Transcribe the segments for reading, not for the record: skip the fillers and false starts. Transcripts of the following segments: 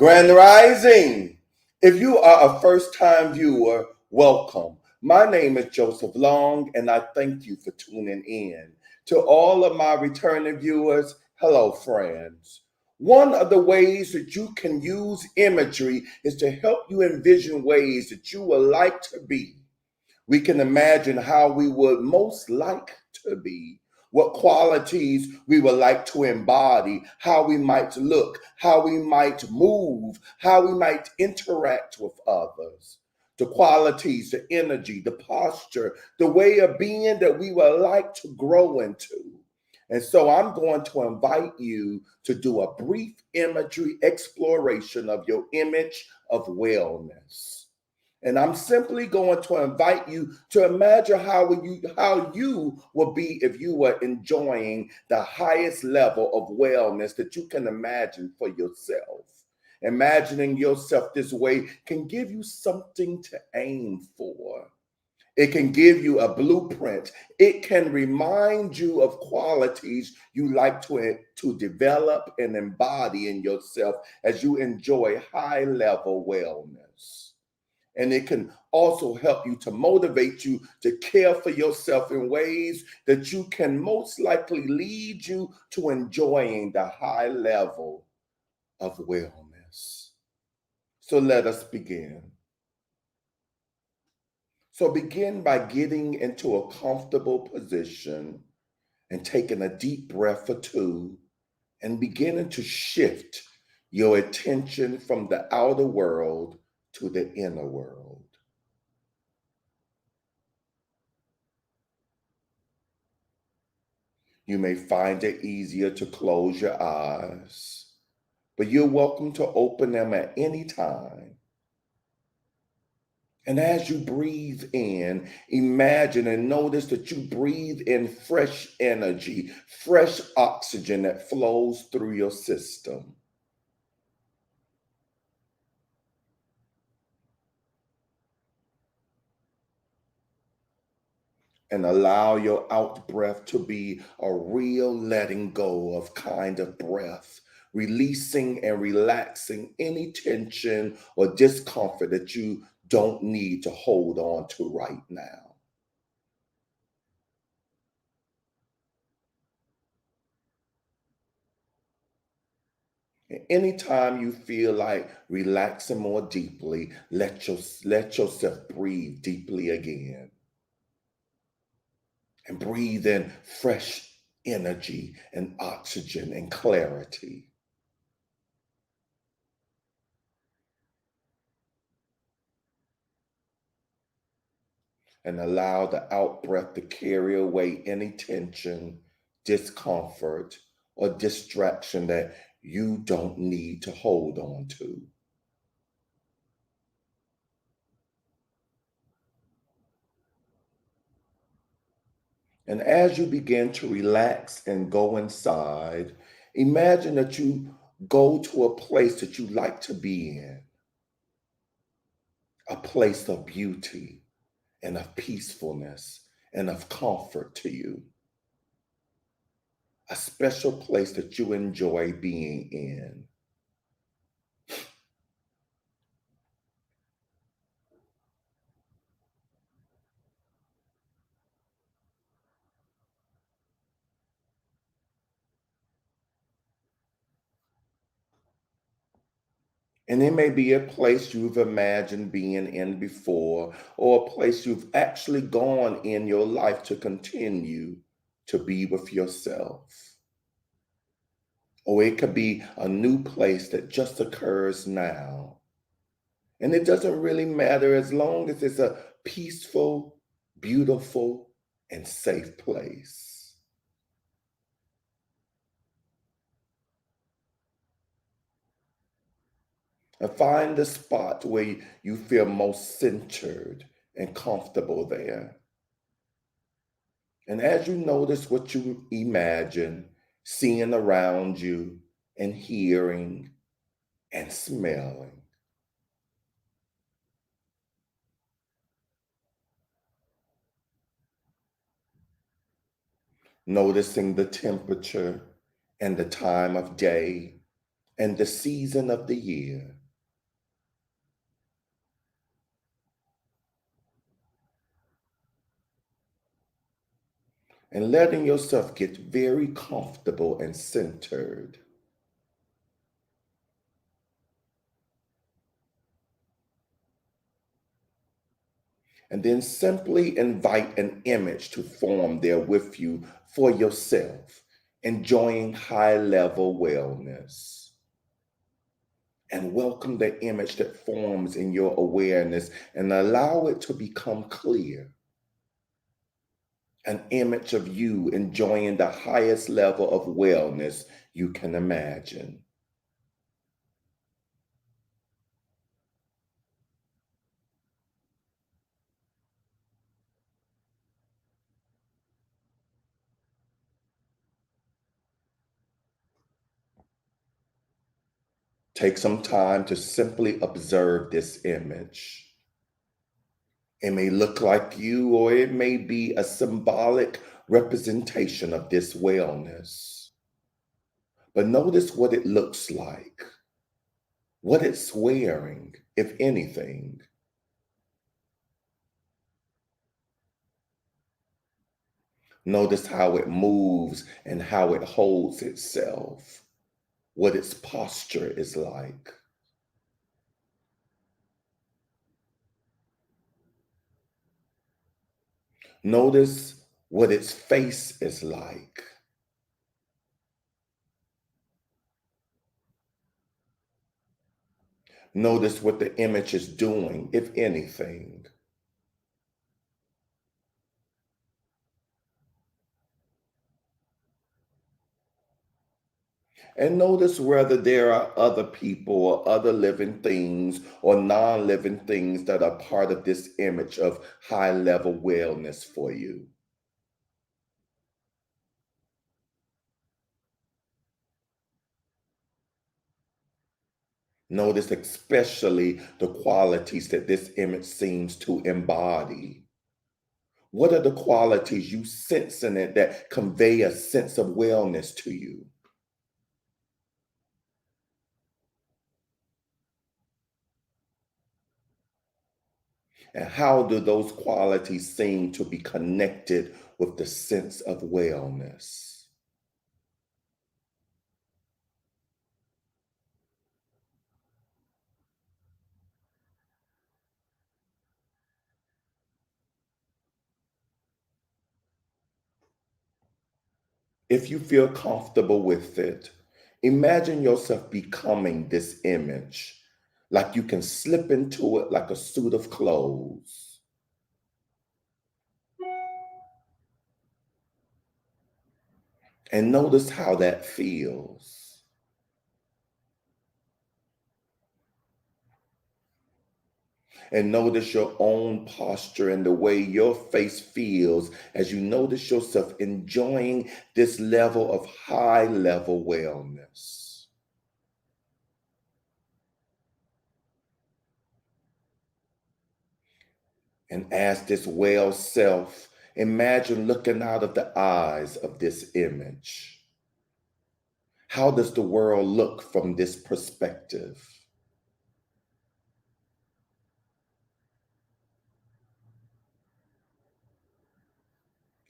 Grand Rising. If you are a first time viewer, welcome. My name is Joseph Long, and I thank you for tuning in. To all of my returning viewers, hello, friends. One of the ways that you can use imagery is to help you envision ways that you would like to be. We can imagine how we would most like to be, what qualities we would like to embody, how we might look, how we might move, how we might interact with others. The qualities, the energy, the posture, the way of being that we would like to grow into. And so I'm going to invite you to do a brief imagery exploration of your image of wellness. And I'm simply going to invite you to imagine how you would be if you were enjoying the highest level of wellness that you can imagine for yourself. Imagining yourself this way can give you something to aim for. It can give you a blueprint. It can remind you of qualities you like to develop and embody in yourself as you enjoy high level wellness. And it can also help you to motivate you to care for yourself in ways that you can most likely lead you to enjoying the high level of wellness. So let us begin. So begin by getting into a comfortable position and taking a deep breath or two and beginning to shift your attention from the outer world to the inner world. You may find it easier to close your eyes, but you're welcome to open them at any time. And as you breathe in, imagine and notice that you breathe in fresh energy, fresh oxygen that flows through your system. And allow your out breath to be a real letting go of kind of breath, releasing and relaxing any tension or discomfort that you don't need to hold on to right now. And anytime you feel like relaxing more deeply, let yourself breathe deeply again and breathe in fresh energy and oxygen and clarity. And allow the out breath to carry away any tension, discomfort, or distraction that you don't need to hold on to. And as you begin to relax and go inside, imagine that you go to a place that you like to be in, a place of beauty and of peacefulness and of comfort to you, a special place that you enjoy being in. And it may be a place you've imagined being in before, or a place you've actually gone in your life to continue to be with yourself. Or it could be a new place that just occurs now. And it doesn't really matter as long as it's a peaceful, beautiful, and safe place. And find the spot where you feel most centered and comfortable there. And as you notice what you imagine, seeing around you, and hearing and smelling, noticing the temperature and the time of day, and the season of the year, and letting yourself get very comfortable and centered. And then simply invite an image to form there with you for yourself, enjoying high level wellness. And welcome the image that forms in your awareness and allow it to become clear. An image of you enjoying the highest level of wellness you can imagine. Take some time to simply observe this image. It may look like you, or it may be a symbolic representation of this wellness. But notice what it looks like, what it's wearing, if anything. Notice how it moves and how it holds itself, what its posture is like. Notice what its face is like. Notice what the image is doing, if anything. And notice whether there are other people or other living things or non living things that are part of this image of high level wellness for you. Notice especially the qualities that this image seems to embody. What are the qualities you sense in it that convey a sense of wellness to you? And how do those qualities seem to be connected with the sense of wellness? If you feel comfortable with it, imagine yourself becoming this image, like you can slip into it like a suit of clothes. And notice how that feels. And notice your own posture and the way your face feels as you notice yourself enjoying this level of high level wellness. And as this well self, imagine looking out of the eyes of this image. How does the world look from this perspective?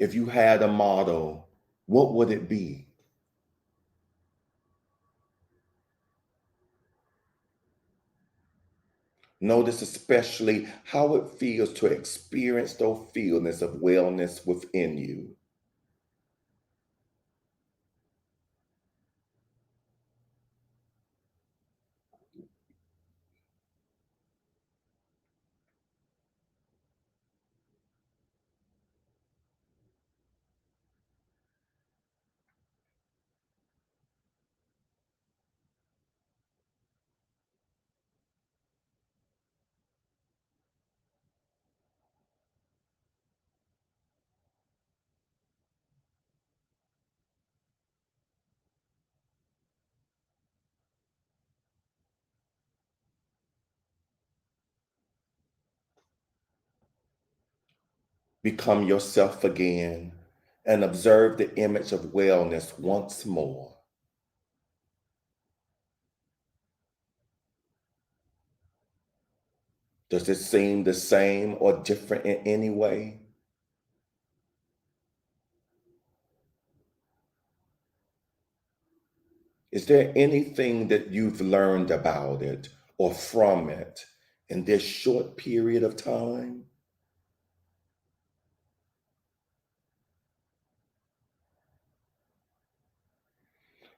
If you had a motto, what would it be? Notice especially how it feels to experience those feelings of wellness within you. Become yourself again and observe the image of wellness once more. Does it seem the same or different in any way? Is there anything that you've learned about it or from it in this short period of time?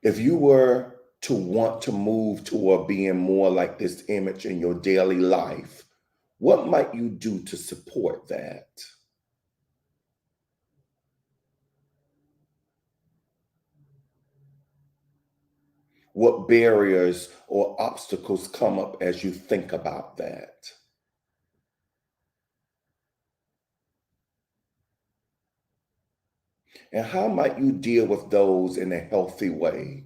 If you were to want to move toward being more like this image in your daily life, what might you do to support that? What barriers or obstacles come up as you think about that? And how might you deal with those in a healthy way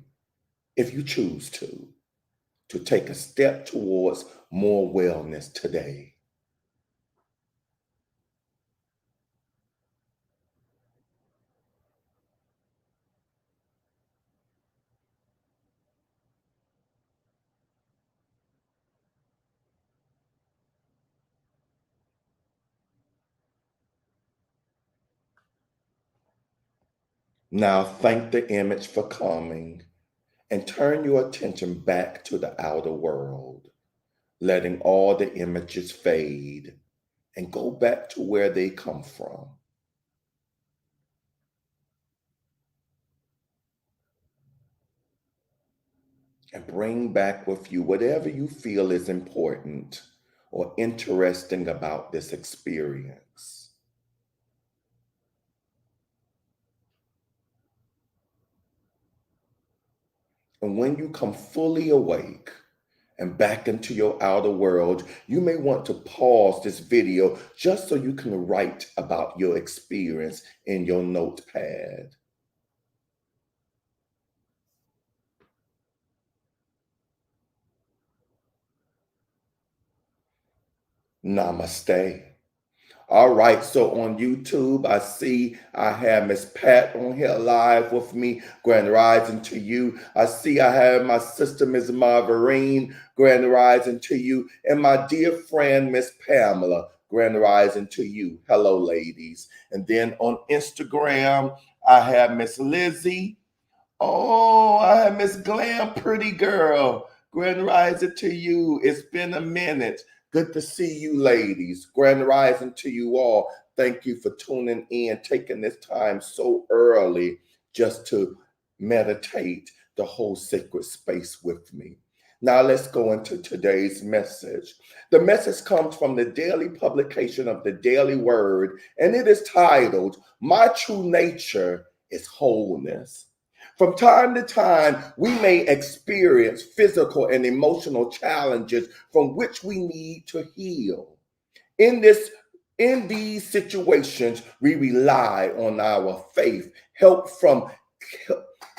if you choose to take a step towards more wellness today? Now thank the image for coming and turn your attention back to the outer world, letting all the images fade and go back to where they come from. And bring back with you whatever you feel is important or interesting about this experience. And when you come fully awake and back into your outer world, you may want to pause this video just so you can write about your experience in your notepad. Namaste. All right, so on YouTube, I see I have Miss Pat on here live with me. Grand rising to you. I see I have my sister, Miss Marverine. Grand rising to you. And my dear friend, Miss Pamela. Grand rising to you. Hello, ladies. And then on Instagram, I have Miss Lizzie. Oh, I have Miss Glam, pretty girl. Grand rising to you. It's been a minute. Good to see you, ladies. Grand rising to you all. Thank you for tuning in, taking this time so early just to meditate the whole sacred space with me. Now let's go into today's message. The message comes from the daily publication of the Daily Word, and it is titled, My True Nature is Wholeness. From time to time, we may experience physical and emotional challenges from which we need to heal. In this in these situations, we rely on our faith, help from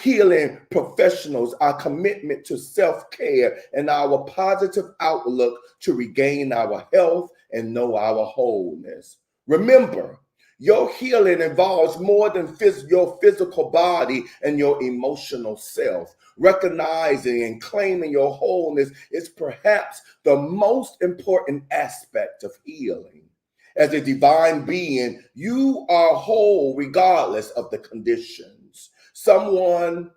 healing professionals, our commitment to self-care, and our positive outlook to regain our health and know our wholeness. Remember, your healing involves more than your physical body and your emotional self. Recognizing and claiming your wholeness is perhaps the most important aspect of healing. As a divine being, you are whole regardless of the conditions. Someone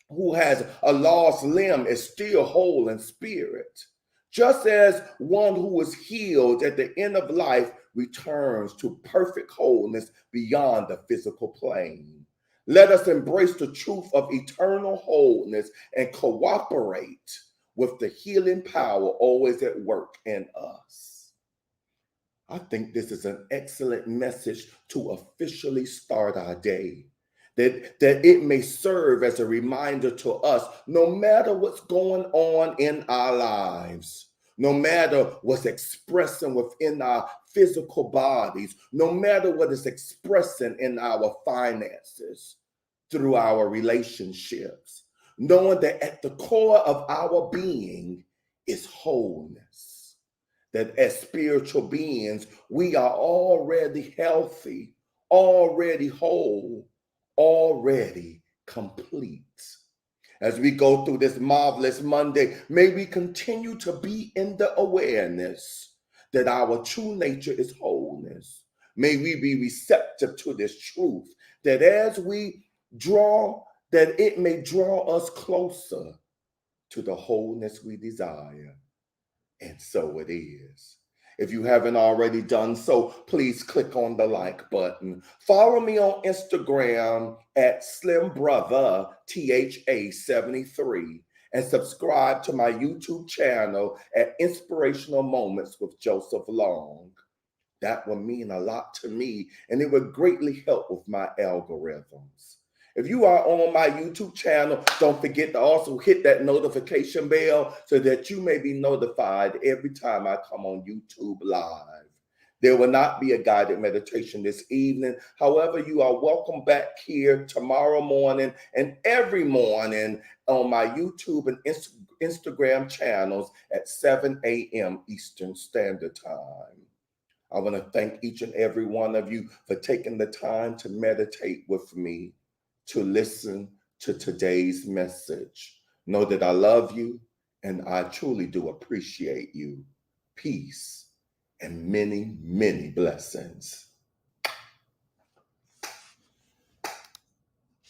who has a lost limb is still whole in spirit. Just as one who is healed at the end of life returns to perfect wholeness beyond the physical plane. Let us embrace the truth of eternal wholeness and cooperate with the healing power always at work in us. I think this is an excellent message to officially start our day. That it may serve as a reminder to us no matter what's going on in our lives, no matter what's expressing within our physical bodies, no matter what is expressing in our finances, through our relationships, knowing that at the core of our being is wholeness, that as spiritual beings, we are already healthy, already whole, already complete. As we go through this marvelous Monday, may we continue to be in the awareness that our true nature is wholeness. May we be receptive to this truth, that as we draw, that it may draw us closer to the wholeness we desire. And so it is. If you haven't already done so, please click on the like button. Follow me on Instagram at SlimBrotherTHA73 and subscribe to my YouTube channel at Inspirational Moments with Joseph Long. That would mean a lot to me, and it would greatly help with my algorithms. If you are on my YouTube channel, don't forget to also hit that notification bell so that you may be notified every time I come on YouTube Live. There will not be a guided meditation this evening. However, you are welcome back here tomorrow morning and every morning on my YouTube and Instagram channels at 7 a.m. Eastern Standard Time. I want to thank each and every one of you for taking the time to meditate with me, to listen to today's message. Know that I love you and I truly do appreciate you. Peace and many, many blessings.